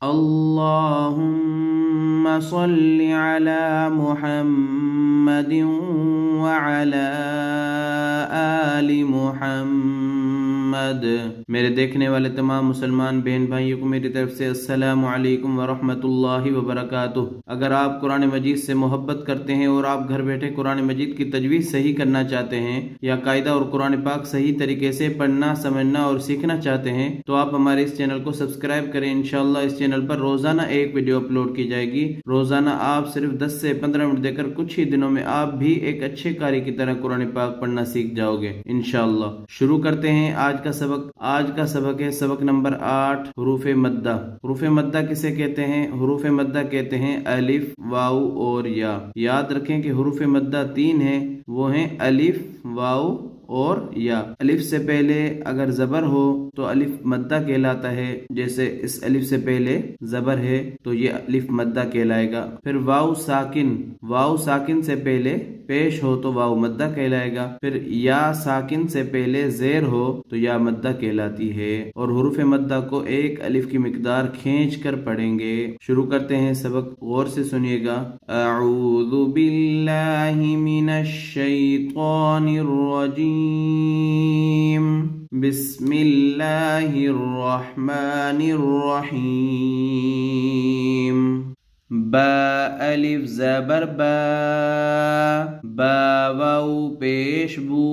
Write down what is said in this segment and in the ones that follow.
अल्लाहुम्मा सल्लि अला मुहम्मदिन व अला आलि मुहम्मद। मेरे देखने वाले तमाम मुसलमान बहन भाइयों को मेरी तरफ से अस्सलामु अलैकुम व रहमतुल्लाहि व बरकातुहू। अगर आप कुरान मजीद से मोहब्बत करते हैं और आप घर बैठे कुरान मजीद की तजवीज़ सही करना चाहते हैं या कायदा और कुरान पाक सही तरीके से पढ़ना समझना और सीखना चाहते हैं तो आप हमारे इस चैनल को सब्सक्राइब करें। इंशाअल्लाह इस चैनल पर रोजाना एक वीडियो अपलोड की जाएगी। रोजाना आप सिर्फ 10 से 15 मिनट देकर कुछ ही दिनों में आप भी एक अच्छे कारी की तरह कुरान पाक पढ़ना सीख जाओगे इंशाअल्लाह। शुरू करते हैं आज का सबक। आज का सबक है सबक नंबर 8, हुरूफ मद्दा। हुरूफ मद्दा किसे कहते हैं? हुरूफ मद्दा कहते हैं अलिफ, वाउ और या। याद रखें कि हुरूफ मद्दा 3 हैं, वो हैं अलिफ, वाउ और या। अलिफ से पहले अगर जबर हो तो अलिफ मद्दा कहलाता है। जैसे इस अलिफ से पहले जबर है तो ये अलिफ मद्दा कहलाएगा। फिर वाउ साकिन से पहले पेश हो तो वाउ मद्दा कहलाएगा। फिर या साकिन से पहले जेर हो तो या मद्दा कहलाती है। और हुरूफ मद्दा को एक अलिफ की मिकदार खींच कर पढ़ेंगे। शुरू करते हैं सबक, गौर से सुनिएगा। अऊज़ु बिल्लाहि मिनश शैतानिर रजीम, बिस्मिल्लाहिर रहमानिर रहीम। बा अलिफ ज़बर बा, बा वाउ पेश बू,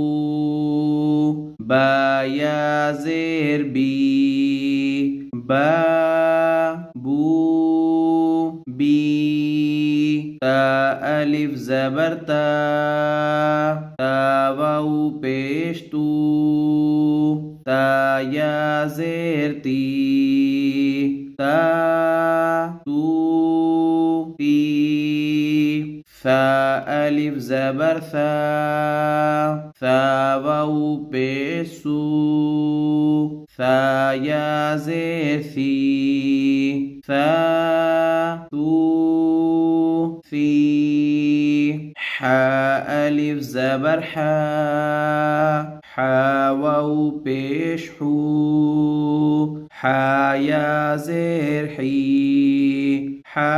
बा या ज़ेर बी, बा बू बी। ता अलिफ ज़बर ता, ता वाउ पेश तू, ता या ज़ेर ती, ता तू ती। सा अलिफ ज़बर सा, सा वाउ पेश सू, सा या ज़ेर सी, सा तू सी। हा अलिफ ज़बर हा, हा वाउ पेश हू, हा या ज़ेर ही, हा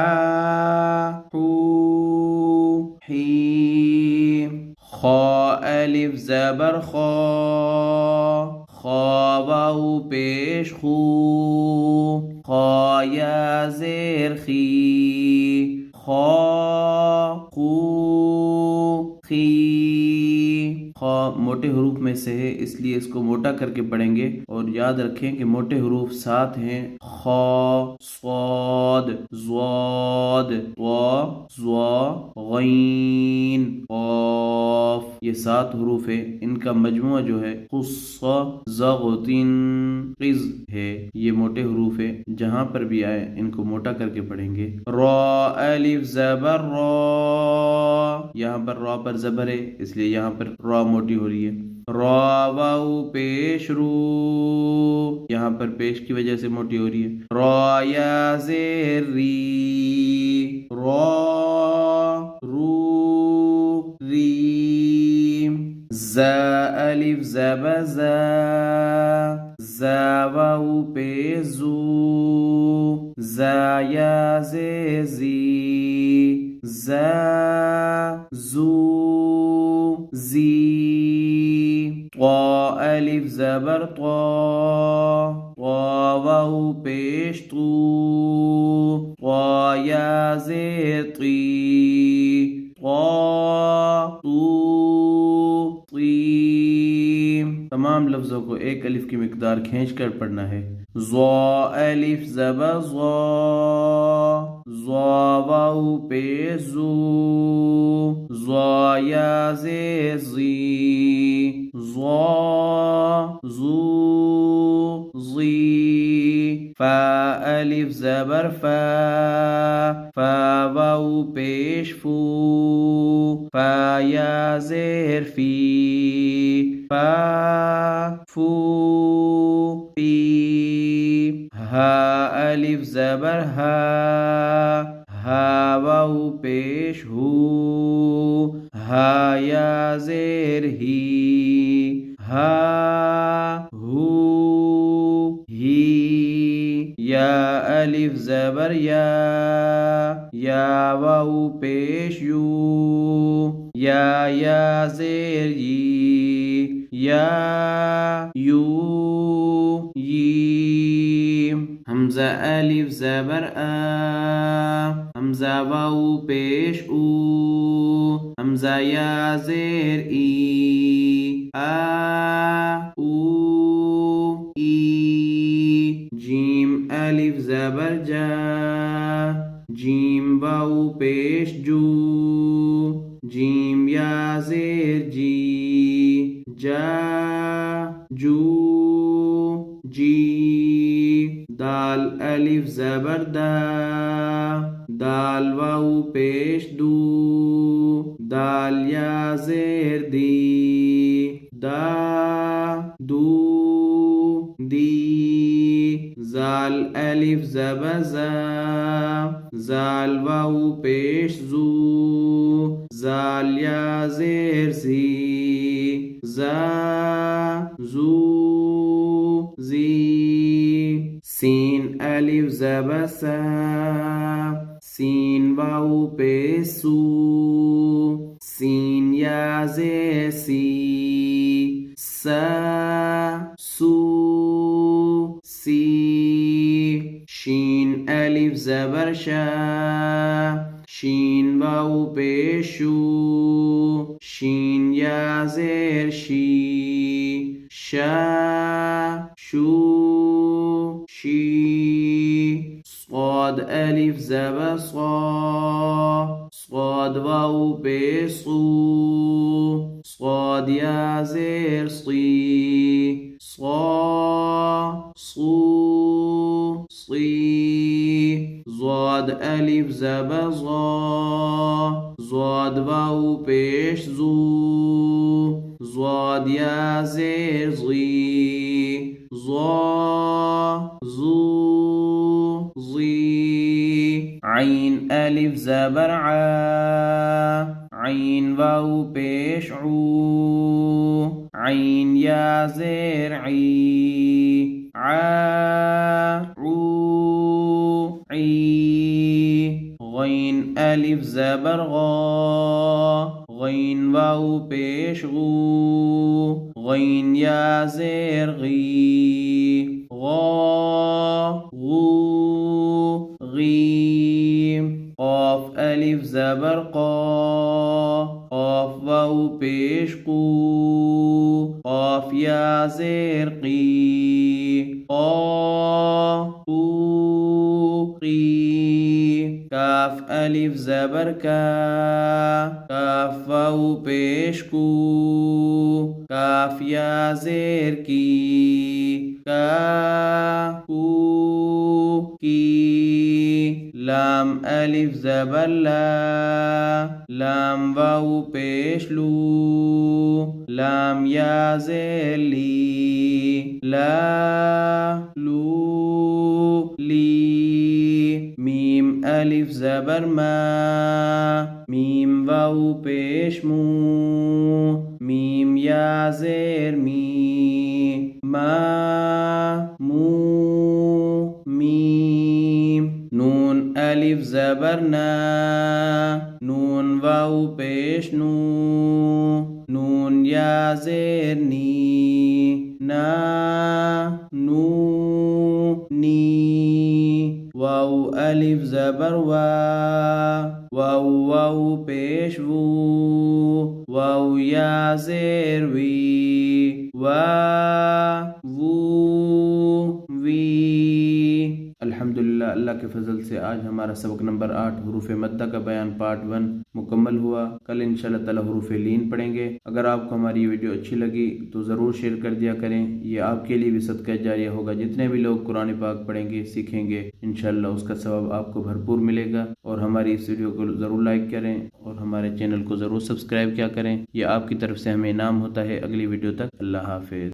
हू ही। खा अलिफ ज़बर खा, खा वाउ पेश खू, खा या ज़ेर खी, खा खू खी। खा मोटे हरूफ में से है इसलिए इसको मोटा करके पढ़ेंगे। और याद रखें कि मोटे हरूफ 7 हैं। खा, स्वाद, ज़्वाद, वा, ज़्वा, गईन, क़ाफ। ये 7 हरूफ है। इनका मजमुआ जो है क़ुस्सा, ज़ग़तिन, क़िज़ है। ये मोटे हरूफ है। जहाँ पर भी आए इनको मोटा करके पढ़ेंगे। रा अलिफ ज़बर रा, यहाँ पर रा पर जबर है इसलिए यहाँ पर रा मोटी हो रही है। रा वाउ पेश रू, यहाँ पर पेश की वजह से मोटी हो रही है। रा या ज़ेर री, रा रू री। ज़ा अलिफ ज़बर ज़ा, ज़ा वाउ पेश ज़ू, ज़ा या ज़ेर ज़ी, ज़ा ज़ू ज़ी। क़ा अलिफ ज़बर क़ा, क़ा वाउ पेश तू, क़ा या ज़ेर ती, क़ा तू ती। तमाम लफ्ज़ों को एक अलिफ की मिकदार खींच कर पढ़ना है। ज़ा अलिफ ज़बर ज़ा, ज़ा वाउ पेश ज़ू, ज़ा या ज़ेर ज़ी, ज़ा ज़ू ज़ी। फ़ा अलिफ ज़बर फ़ा, फ़ा वाउ पेश फ़ू, फ़ा या ज़ेर फ़ी, फ़ा फू फी। हा अलिफ ज़बर हा, हा वाउ पेश हू, हा या ज़ेर ही, हा हू ही। या अलिफ ज़बर या वाऊ पेश यू या ज़ेर या यू हमज़ा अलिफ ज़बर हमज़ा वाऊ पेश ऊ हमज़ा या ज़ेर ऊ जीम अलिफ ज़बर जीम वाऊ पेश जू जीम या ज़ेर जा जू जी दाल अलिफ ज़बर दाल वाऊ पेश दू दाल या ज़ेर दा दू दी जाल अलिफ ज़बर जाल वाऊ पेश जू जाल या ज़ेर जा जू जी सीन अलिफ ज़बर सीन वाऊ पेश सू सीन या ज़ेर सू सी शीन अलिफ ज़बर शीन वाऊ पेश शू शीन या ज़ेर शू शी صاد अलिफ ज़बर صاد वाऊ पेश صاد या ज़ेर ज़ाद अलिफ ज़बर ज़ाद वाऊ पेश ज़ाद या ज़ेर ज़ू आइन अलिफ ज़बर आइन वाऊ पेश आइन या ज़ेर गैन अलिफ ज़बर गैन वाऊ पेश गैन या ज़ेर क़ाफ अलिफ ज़बर क़ाफ वाऊ पेश क़ाफ या ज़ेर काफ अलिफ ज़बर काफ वाऊ पेश काफ या ज़ेर लाम अलिफ ज़बर लाम वाऊ पेश लाम या ज़ेर मीम अलिफ ज़बर मीम वाऊ पेश मीम या ज़ेर मीम नून अलिफ ज़बर नून वाऊ पेश नून या ज़ेर वाऊ अलिफ ज़बर वाऊ वाऊ पेश वाऊ या ज़ेर अल्हम्दुलिल्लाह अल्लाह के फजल से आज हमारा सबक नंबर 8 हुरूफ मद्दा का बयान पार्ट 1 मुकम्मल हुआ। कल इंशाअल्लाह ताला हुरूफ लीन पढ़ेंगे। अगर आपको हमारी ये वीडियो अच्छी लगी तो ज़रूर शेयर कर दिया करें, ये आपके लिए भी सदका जारिया होगा। जितने भी लोग कुरान पाक पढ़ेंगे सीखेंगे इंशाअल्लाह उसका सवाब आपको भरपूर मिलेगा। और हमारी इस वीडियो को ज़रूर लाइक करें और हमारे चैनल को ज़रूर सब्सक्राइब किया करें, यह आपकी तरफ से हमें इनाम होता है। अगली वीडियो तक अल्लाह हाफिज़।